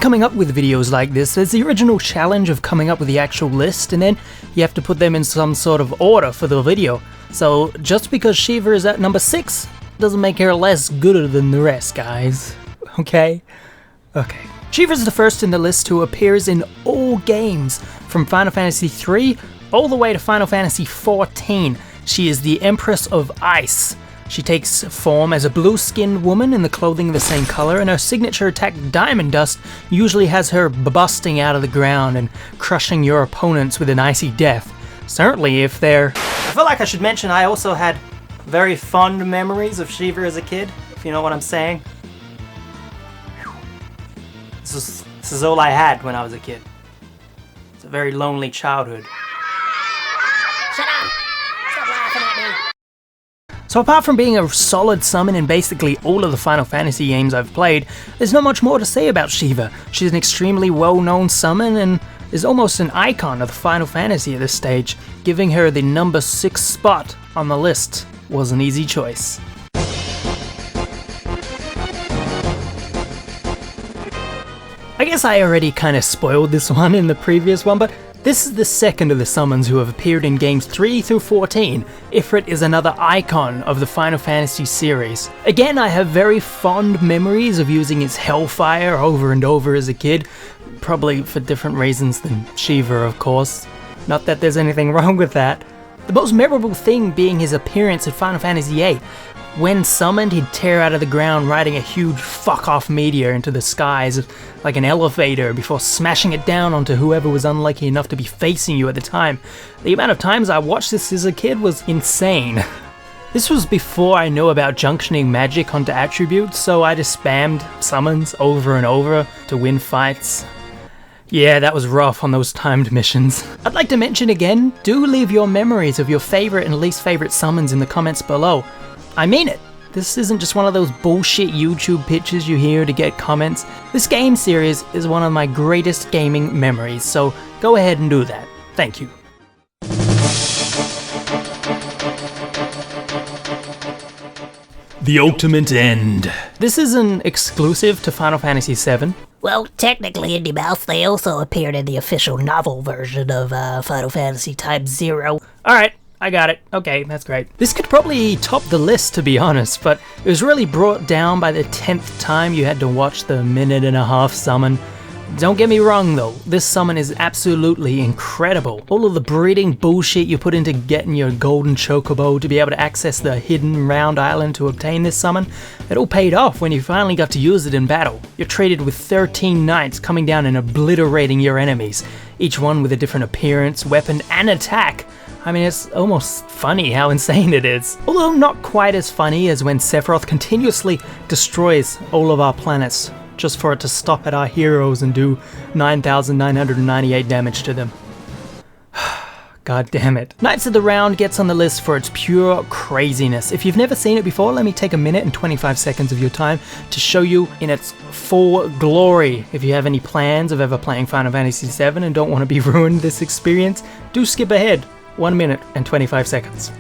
When coming up with videos like this, there's the original challenge of coming up with the actual list, and then you have to put them in some sort of order for the video. So just because SHIVA is at number 6 doesn't make her less good than the rest, guys. Okay? Okay. SHIVA is the first in the list who appears in all games, from Final Fantasy III all the way to Final Fantasy XIV. She is the Empress of Ice. She takes form as a blue-skinned woman in the clothing the same color, and her signature attack, Diamond Dust, usually has her busting out of the ground and crushing your opponents with an icy death. Certainly if they're... I feel like I should mention I also had very fond memories of SHIVA as a kid, if you know what I'm saying. This is all I had when I was a kid. It's a very lonely childhood. Shut up! Stop laughing at me! So apart from being a solid summon in basically all of the Final Fantasy games I've played, there's not much more to say about SHIVA. She's an extremely well-known summon and is almost an icon of the Final Fantasy at this stage. Giving her the number 6 spot on the list was an easy choice. I guess I already kind of spoiled this one in the previous one, but this is the second of the summons who have appeared in games 3 through 14. Ifrit is another icon of the Final Fantasy series. Again, I have very fond memories of using its Hellfire over and over as a kid, probably for different reasons than SHIVA, of course. Not that there's anything wrong with that. The most memorable thing being his appearance in Final Fantasy VIII. When summoned, he'd tear out of the ground riding a huge fuck-off meteor into the skies like an elevator before smashing it down onto whoever was unlucky enough to be facing you at the time. The amount of times I watched this as a kid was insane. This was before I knew about junctioning magic onto attributes, so I just spammed summons over and over to win fights. Yeah, that was rough on those timed missions. I'd like to mention again, do leave your memories of your favorite and least favorite summons in the comments below. I mean it. This isn't just one of those bullshit YouTube pitches you hear to get comments. This game series is one of my greatest gaming memories, so go ahead and do that. Thank you. The Ultimate End. This isn't exclusive to Final Fantasy VII. Well, technically, Indie Mouse, they also appeared in the official novel version of Final Fantasy X-0. Alright. I got it. Okay, that's great. This could probably top the list, to be honest, but it was really brought down by the 10th time you had to watch the minute-and-a-half summon. Don't get me wrong though, this summon is absolutely incredible. All of the breeding bullshit you put into getting your golden chocobo to be able to access the hidden round island to obtain this summon, it all paid off when you finally got to use it in battle. You're traded with 13 knights coming down and obliterating your enemies, each one with a different appearance, weapon, and attack. I mean, it's almost funny how insane it is. Although not quite as funny as when Sephiroth continuously destroys all of our planets, just for it to stop at our heroes and do 9,998 damage to them. God damn it. Knights of the Round gets on the list for its pure craziness. If you've never seen it before, let me take a minute and 25 seconds of your time to show you in its full glory. If you have any plans of ever playing Final Fantasy VII and don't want to be ruined this experience, do skip ahead. 1 minute and 25 seconds.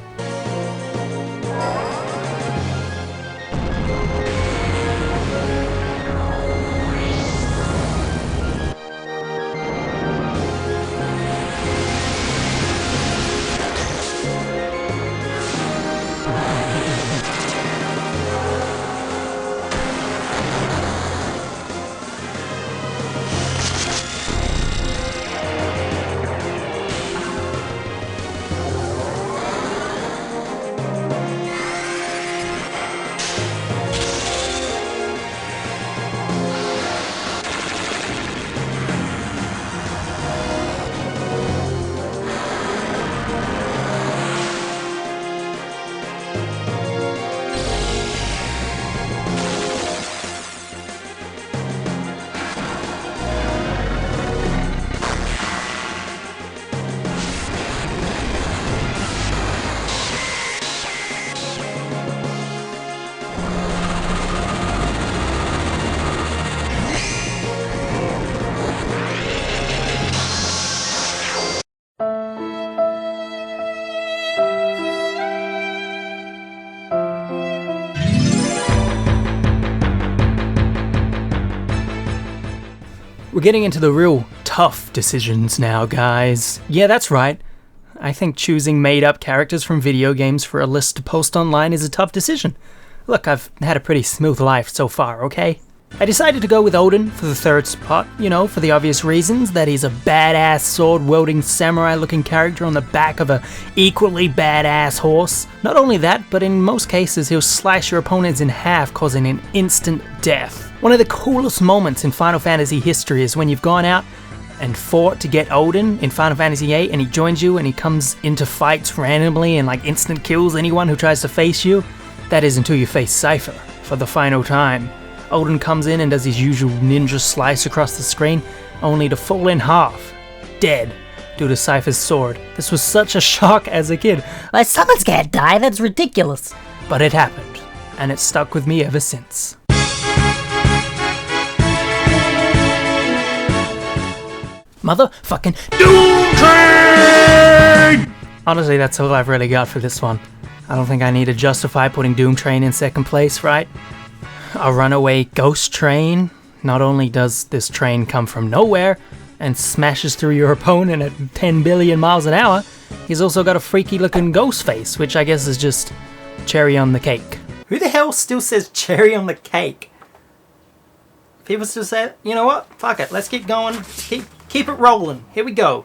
We're getting into the real tough decisions now, guys. Yeah, that's right. I think choosing made-up characters from video games for a list to post online is a tough decision. Look, I've had a pretty smooth life so far, okay? I decided to go with Odin for the third spot, you know, for the obvious reasons that he's a badass sword-wielding samurai-looking character on the back of a equally badass horse. Not only that, but in most cases he'll slice your opponents in half, causing an instant death. One of the coolest moments in Final Fantasy history is when you've gone out and fought to get Odin in Final Fantasy VIII, and he joins you and he comes into fights randomly and like instant kills anyone who tries to face you. That is until you face Cypher for the final time. Odin comes in and does his usual ninja slice across the screen, only to fall in half, dead, due to Cypher's sword. This was such a shock as a kid. My summons can't die, that's ridiculous. But it happened, and it's stuck with me ever since. Motherfucking DOOMTRAIN! Honestly, that's all I've really got for this one. I don't think I need to justify putting DOOMTRAIN in second place, right? A runaway ghost train. Not only does this train come from nowhere and smashes through your opponent at 10 billion miles an hour, he's also got a freaky looking ghost face, which I guess is just cherry on the cake. Who the hell still says cherry on the cake? People still say, you know what? Fuck it, let's keep going. Keep it rolling. Here we go.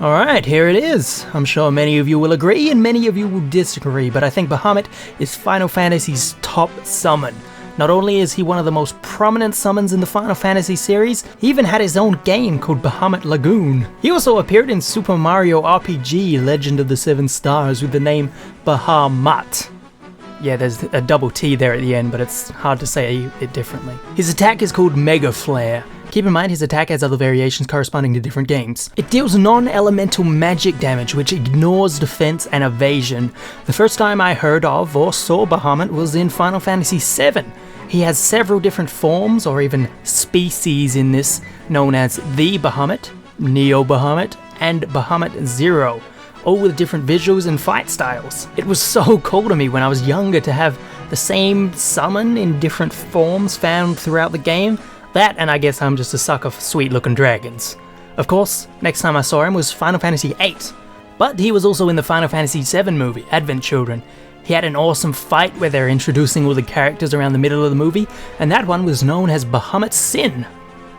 Alright, here it is. I'm sure many of you will agree and many of you will disagree, but I think Bahamut is Final Fantasy's top summon. Not only is he one of the most prominent summons in the Final Fantasy series, he even had his own game called Bahamut Lagoon. He also appeared in Super Mario RPG Legend of the Seven Stars with the name Bahamut. Yeah, there's a double T there at the end, but it's hard to say it differently. His attack is called Mega Flare. Keep in mind his attack has other variations corresponding to different games. It deals non-elemental magic damage which ignores defense and evasion. The first time I heard of or saw Bahamut was in Final Fantasy VII. He has several different forms or even species in this, known as the Bahamut, Neo Bahamut, and Bahamut Zero, all with different visuals and fight styles. It was so cool to me when I was younger to have the same summon in different forms found throughout the game. That, and I guess I'm just a sucker for sweet-looking dragons. Of course, next time I saw him was Final Fantasy VIII, but he was also in the Final Fantasy VII movie, Advent Children. He had an awesome fight where they're introducing all the characters around the middle of the movie, and that one was known as Bahamut Sin.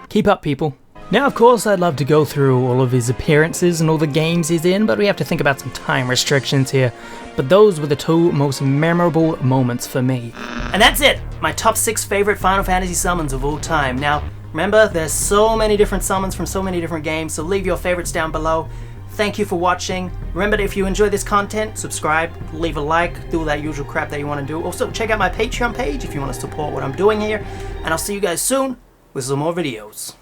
Keep up, people. Now, of course, I'd love to go through all of his appearances and all the games he's in, but we have to think about some time restrictions here. But those were the two most memorable moments for me. And that's it! My top 6 favorite Final Fantasy summons of all time. Now, remember, there's so many different summons from so many different games, so leave your favorites down below. Thank you for watching. Remember, if you enjoy this content, subscribe, leave a like, do all that usual crap that you want to do. Also, check out my Patreon page if you want to support what I'm doing here. And I'll see you guys soon with some more videos.